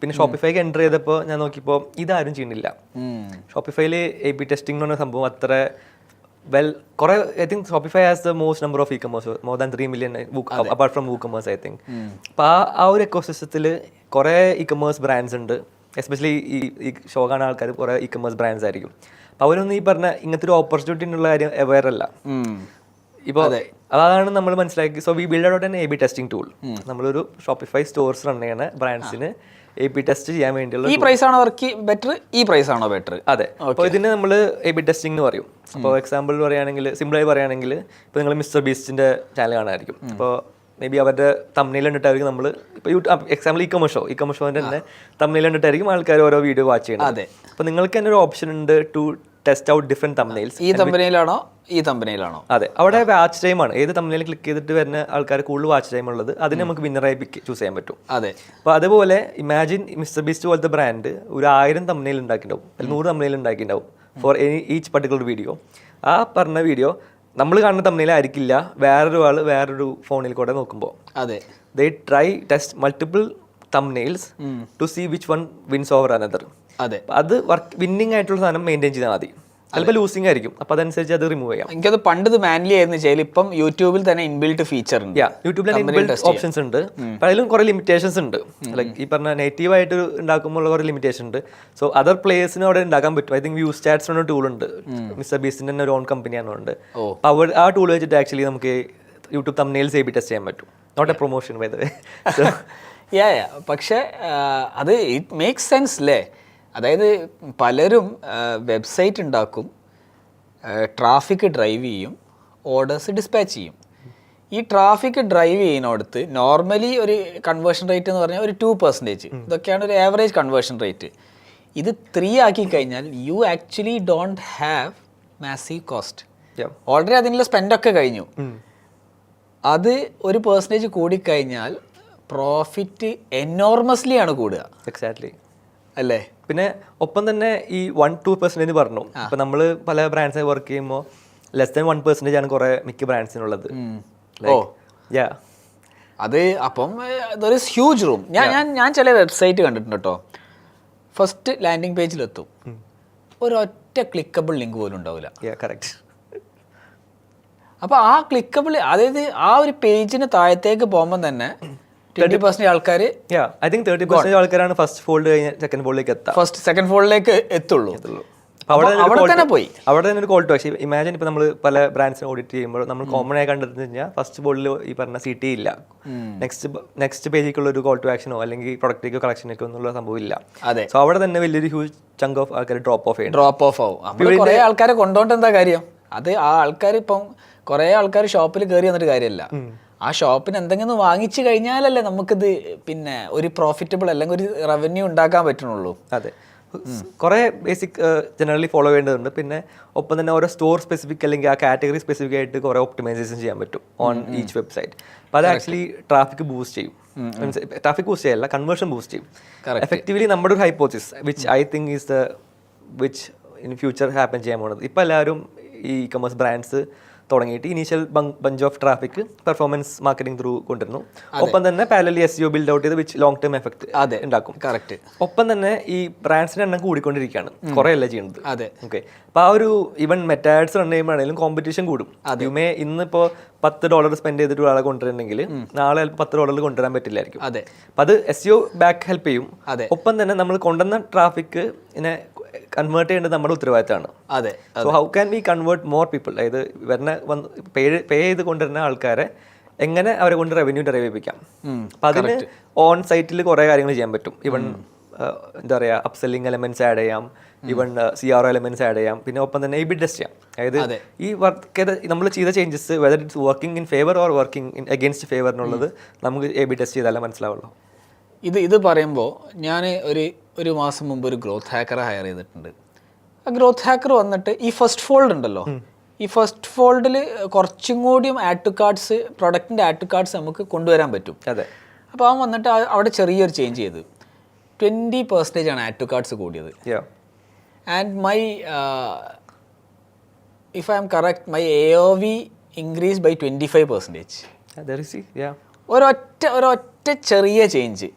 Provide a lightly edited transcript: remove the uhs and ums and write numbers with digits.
പിന്നെ ഷോപ്പിഫൈക്ക് എൻ്റർ ചെയ്തപ്പോൾ ഞാൻ നോക്കിയപ്പോൾ ഇതാരും ചെയ്യുന്നില്ല. ഷോപ്പിഫൈയിൽ A/B ടെസ്റ്റിംഗ് എന്ന് പറഞ്ഞ സംഭവം അത്ര കുറെ I think Shopify has the most number of e-commerce, more than 3 million apart from WooCommerce I think. അപ്പോൾ ആ ഒരു എക്കോസിസ്റ്റത്തിൽ കുറേ ഇ-കൊമേഴ്സ് ബ്രാൻഡ്സ് ഉണ്ട്. എസ്പെഷ്യലി ഈ ഷോ കാണുന്ന ആൾക്കാർ കുറേ ഇ-കൊമേഴ്സ് ബ്രാൻഡ്സ് ആയിരിക്കും. അപ്പോൾ അവരൊന്നും ഈ പറഞ്ഞ ഇങ്ങനത്തെ ഒരു ഓപ്പർച്യൂണിറ്റി ഉള്ള കാര്യം അവെയർ അല്ല. ഇപ്പോൾ അതാണ് നമ്മൾ മനസ്സിലാക്കി. So we build out an A/B testing tool. നമ്മളൊരു ഷോപ്പിഫൈ സ്റ്റോർസ് റൺ ചെയ്യുന്ന ബ്രാൻഡ്സിന് A/B ടെസ്റ്റ് ചെയ്യാൻ വേണ്ടിയുള്ള ഈ പ്രൈസ് ആണോ അവർക്ക് ബെറ്റർ, ഈ പ്രൈസ് ആണോ ബെറ്റർ? അതെ. അപ്പോൾ ഇതിന് നമ്മൾ A/B ടെസ്റ്റിംഗ് എന്ന് പറയും. അപ്പോൾ എക്സാമ്പിൾ പറയുകയാണെങ്കിൽ, സിമ്പിളായി പറയുകയാണെങ്കിൽ, ഇപ്പോൾ നിങ്ങൾ മിസ്റ്റർ ബീസ്റ്റിൻ്റെ ചാനൽ കാണാമായിരിക്കും. അപ്പോൾ മേ ബി അവരുടെ തമ്മിൽ കണ്ടിട്ടായിരിക്കും നമ്മൾ ഇപ്പോൾ എക്സാമ്പിൾ ഇ-കൊമേഴ്സ് ഷോൻ്റെ തന്നെ തമ്മിൽ കണ്ടിട്ടായിരിക്കും ആൾക്കാർ ഓരോ വീഡിയോ വാച്ച് ചെയ്യുന്നത്. അപ്പോൾ നിങ്ങൾക്ക് തന്നെ ഒരു ഓപ്ഷൻ ഉണ്ട് to test out different thumbnails. ഈ തമ്പനയിലാണോ? അതെ, അവിടെ വാച്ച് ടൈം ആണ്. ഏത് തംബ്നെയിൽ ക്ലിക്ക് ചെയ്തിട്ട് വരുന്ന ആൾക്കാർ കൂടുതൽ വാച്ച് ടൈം ഉള്ളത് അതിന് നമുക്ക് വിന്നറായി ചൂസ് ചെയ്യാൻ പറ്റും. അതെ. അപ്പോൾ അതുപോലെ ഇമാജിൻ മിസ്റ്റർ ബീസ്റ്റ് പോലത്തെ ബ്രാൻഡ് ഒരു 1000 തംബ്നെയിൽ ഉണ്ടാക്കിയിട്ടുണ്ടാവും, 100 തംബ്നെയിൽ ഉണ്ടാക്കിയിട്ടുണ്ടാവും ഫോർ ഈച്ച് പർട്ടിക്കുലർ വീഡിയോ. ആ പറഞ്ഞ വീഡിയോ നമ്മൾ കാണുന്ന തംബ്നെയിലായിരിക്കില്ല വേറൊരു ഫോണിൽ കൂടെ നോക്കുമ്പോൾ. അതെ. They try test multiple thumbnails to see which one wins over another. അതെ. അത് വിന്നിംഗ് ആയിട്ടുള്ള സാധനം മെയിൻറ്റെയിൻ ചെയ്താൽ മതി. ചിലപ്പോൾ ലൂസിംഗ് ആയിരിക്കും, അപ്പോൾ അതനുസരിച്ച് അത് റിമൂവ് ചെയ്യാം. എനിക്കത് പണ്ട് മാനുവലി ആയിരുന്നു ചെയ്യൽ. ഇപ്പം യൂട്യൂബിൽ തന്നെ ഇൻബിൽറ്റ് ഫീച്ചർ ഉണ്ട്. യൂട്യൂബിൽ തന്നെ ഇൻബിൽറ്റ് ഓപ്ഷൻസ് ഉണ്ട്. അപ്പോൾ അതിലും കുറേ ലിമിറ്റേഷൻസ് ഉണ്ട്. ലൈക്ക് ഈ പറഞ്ഞ നേറ്റീവായിട്ട് ഉണ്ടാക്കുമ്പോൾ കുറേ ലിമിറ്റേഷൻ ഉണ്ട്. സോ അതർ പ്ലേയേഴ്സിനും അവിടെ ഉണ്ടാക്കാൻ പറ്റും. ഐ തിങ്ക് വ്യൂ സ്റ്റാറ്റ്സ് എന്ന ടൂൾ ഉണ്ട്. മിസ്റ്റർ ബീസ്റ്റിൻ്റെ തന്നെ ഒരു ഓൺ കമ്പനിയാണ് ഉണ്ട്. അപ്പോൾ ആ ടൂൾ വെച്ചിട്ട് ആക്ച്വലി നമുക്ക് യൂട്യൂബ് തംബ്നെയിൽസ് A/B ടെസ്റ്റ് ചെയ്യാൻ പറ്റും. Not a promotion by the way. പക്ഷേ അത് ഇറ്റ് മേക്സ് സെൻസ് അല്ലേ? അതായത് പലരും വെബ്സൈറ്റ് ഉണ്ടാക്കും, ട്രാഫിക് ഡ്രൈവ് ചെയ്യും, ഓർഡേഴ്സ് ഡിസ്പാച്ച് ചെയ്യും. ഈ ട്രാഫിക് ഡ്രൈവ് ചെയ്യുന്നിടത്ത് നോർമലി ഒരു കൺവേർഷൻ റേറ്റ് എന്ന് പറഞ്ഞാൽ ഒരു 2%. ഇതൊക്കെയാണ് ഒരു ആവറേജ് കൺവേർഷൻ റേറ്റ്. ഇത് 3 ആക്കി കഴിഞ്ഞാൽ you actually don't have massive cost. Already അതിനുള്ള സ്പെൻഡൊക്കെ കഴിഞ്ഞു. അത് ഒരു പെർസെൻറ്റേജ് കൂടിക്കഴിഞ്ഞാൽ പ്രോഫിറ്റ് എനോർമസ്ലി ആണ് കൂടുക. എക്സാക്ട്ലി അല്ലേ? പിന്നെ ഒപ്പം തന്നെ ഈ 1-2% പറഞ്ഞു. ഇപ്പം നമ്മൾ പല ബ്രാൻഡ്സായി വർക്ക് ചെയ്യുമ്പോൾ ലെസ് ദാൻ 1% ആണ് കുറേ മിക്ക ബ്രാൻഡ്സിനുള്ളത്. അത് അപ്പം ഇതൊരു ഹ്യൂജ് റൂം. ഞാൻ ചില വെബ്സൈറ്റ് കണ്ടിട്ടുണ്ട് കേട്ടോ. ഫസ്റ്റ് ലാൻഡിങ് പേജിലെത്തും, ഒരൊറ്റ ക്ലിക്കബിൾ ലിങ്ക് പോലും ഉണ്ടാവില്ല. കറക്റ്റ്. അപ്പോൾ ആ ക്ലിക്കബിൾ, അതായത് ആ ഒരു പേജിന് താഴത്തേക്ക് പോകുമ്പോൾ തന്നെ 20% ആൾക്കാർ, ഐ തിങ്ക് 30% ആൾക്കാരാണ് ഫസ്റ്റ് ഫോൾഡ് കഴിഞ്ഞ് സെക്കൻഡ് ഫോൾഡിലേക്ക് എത്താം. സെക്കൻഡ് ഫോൾഡിലേക്ക് എത്തുള്ളൂ. അവിടെ തന്നെ പോയി. അവിടെ തന്നെ ഒരു കോൾ ടു ആക്ഷൻ. ഇമാജിൻ ഇപ്പോൾ നമ്മൾ പല ബ്രാൻഡ്സിനെ ഓഡിറ്റ് ചെയ്യുമ്പോൾ നമ്മൾ കോമൺ ആയി കണ്ടെന്ന് കഴിഞ്ഞാൽ ഫസ്റ്റ് ബോർഡിൽ ഈ പറഞ്ഞ CT ഇല്ല, നെക്സ്റ്റ് പേജിലേക്കുള്ള ഒരു കോൾ ടു ആക്ഷനോ അല്ലെങ്കിൽ പ്രൊഡക്റ്റിലേക്കോ കളക്ഷനിലേക്കോ എന്നുള്ള സംഭവം ഇല്ല. സോ അവിടെ തന്നെ വലിയൊരു ഹ്യൂജ് ചങ്ക് ഓഫ് ആൾക്കാർ ഡ്രോപ്പ് ഓഫ് ആവും. കുറേ ആൾക്കാരെ കൊണ്ടുപോയിട്ട് എന്താ കാര്യം? അത് ആ ആൾക്കാർ ഇപ്പം കുറേ ആൾക്കാർ ഷോപ്പിൽ കയറി വന്നിട്ട് കാര്യമല്ല. ആ ഷോപ്പിന് എന്തെങ്കിലും വാങ്ങിച്ചു കഴിഞ്ഞാലല്ലേ നമുക്കിത് പിന്നെ ഒരു പ്രോഫിറ്റബിൾ അല്ലെങ്കിൽ ഒരു റവന്യൂ ഉണ്ടാക്കാൻ പറ്റുന്നുള്ളൂ. അതെ, കുറേ ബേസിക് ജനറലി ഫോളോ ചെയ്യേണ്ടതുണ്ട്. പിന്നെ ഒപ്പം തന്നെ ഓരോ സ്റ്റോർ സ്പെസിഫിക് അല്ലെങ്കിൽ ആ കാറ്റഗറി സ്പെസിഫിക് ആയിട്ട് കുറേ ഒപ്റ്റിമൈസേഷൻ ചെയ്യാൻ പറ്റും ഓൺ ഈച്ച് വെബ്സൈറ്റ്. അപ്പോൾ അത് ആക്ച്വലി ട്രാഫിക് ബൂസ്റ്റ് ചെയ്യും. ട്രാഫിക് ബൂസ്റ്റ് ചെയ്യല്ല, കൺവേർഷൻ ബൂസ്റ്റ് ചെയ്യും. എഫക്റ്റീവ്ലി നമ്മുടെ ഒരു hypothesis which I think is the which in future happen ചെയ്യാൻ പോകുന്നത്. ഇപ്പോൾ എല്ലാവരും ഈ ഇ-കൊമേഴ്സ് ബ്രാൻഡ്സ് തുടങ്ങിയിട്ട് initial bunch of traffic performance marketing through കൊണ്ടുവരുന്നു. ഒപ്പം തന്നെ പാരലലി SEO ബിൽഡ് ഔട്ട് ചെയ്ത് വിച്ച് ലോങ് ടേം എഫക്ട് ഉണ്ടാക്കും. കറക്റ്റ്. ഒപ്പം തന്നെ ഈ ബ്രാൻഡ്സിന്റെ എണ്ണം കൂടിക്കൊണ്ടിരിക്കുകയാണ്, കുറേ അല്ല ചെയ്യുന്നത്. ഓക്കെ, അപ്പോൾ ആ ഒരു ഈവൻ മെറ്റാഡ്സ് റൺ ചെയ്യുമ്പോഴാണെങ്കിലും കോമ്പറ്റീഷൻ കൂടും. യുമേ ഇന്നിപ്പോൾ $10 സ്പെൻഡ് ചെയ്തിട്ട് ഒരാളെ കൊണ്ടുവരണമെങ്കിൽ നാളെ $10 കൊണ്ടുവരാൻ പറ്റില്ലായിരിക്കും. അപ്പം അത് SEO ബാക്ക് ഹെൽപ്പ് ചെയ്യും. ഒപ്പം തന്നെ നമ്മൾ കൊണ്ടുവന്ന ട്രാഫിക് കൺവേർട്ട് ചെയ്യേണ്ടത് നമ്മുടെ ഉത്തരവാദിത്തമാണ്. So how can we convert more people? അതായത് പേ ചെയ്ത് കൊണ്ടുവരുന്ന ആൾക്കാരെ എങ്ങനെ അവരെ കൊണ്ട് റവന്യൂ ഡെറൈവ് ചെയ്യിപ്പിക്കാം. അപ്പം അതിന് ഓൺ സൈറ്റിൽ കുറേ കാര്യങ്ങൾ ചെയ്യാൻ പറ്റും. ഈവൻ എന്താ പറയുക, അപ്സെല്ലിംഗ് എലമെന്റ്സ് ആഡ് ചെയ്യാം, ഈവൻ CRO എലമെന്റ്സ് ആഡ് ചെയ്യാം. പിന്നെ ഒപ്പം തന്നെ A/B ടെസ്റ്റ് ചെയ്യാം. അതായത് ഈ വർക്ക് നമ്മൾ ചെയ്ത changes whether it's working in favour or working in against favour എന്നുള്ളത് നമുക്ക് A/B ടെസ്റ്റ് ചെയ്താലേ മനസ്സിലാവുള്ളൂ. ഇത് പറയുമ്പോൾ ഞാൻ ഒരു മാസം മുമ്പ് ഒരു ഗ്രോത്ത് ഹാക്കറെ ഹയർ ചെയ്തിട്ടുണ്ട്. ആ ഗ്രോത്ത് ഹാക്കർ വന്നിട്ട് ഈ ഫസ്റ്റ് ഫോൾഡ് ഉണ്ടല്ലോ, ഈ ഫസ്റ്റ് ഫോൾഡിൽ കുറച്ചും കൂടിയും ആഡ് ടു കാർഡ്സ്, പ്രൊഡക്റ്റിൻ്റെ ആഡ് ടു കാർഡ്സ് നമുക്ക് കൊണ്ടുവരാൻ പറ്റും. അപ്പോൾ അവൻ വന്നിട്ട് അവിടെ ചെറിയൊരു ചേഞ്ച് ചെയ്ത് 20% ആണ് ആഡ് ടു കാർഡ്സ് കൂടിയത്. And my if I am correct my AOV increase by 25%. ഒരൊറ്റ ചെറിയ ചേഞ്ച്.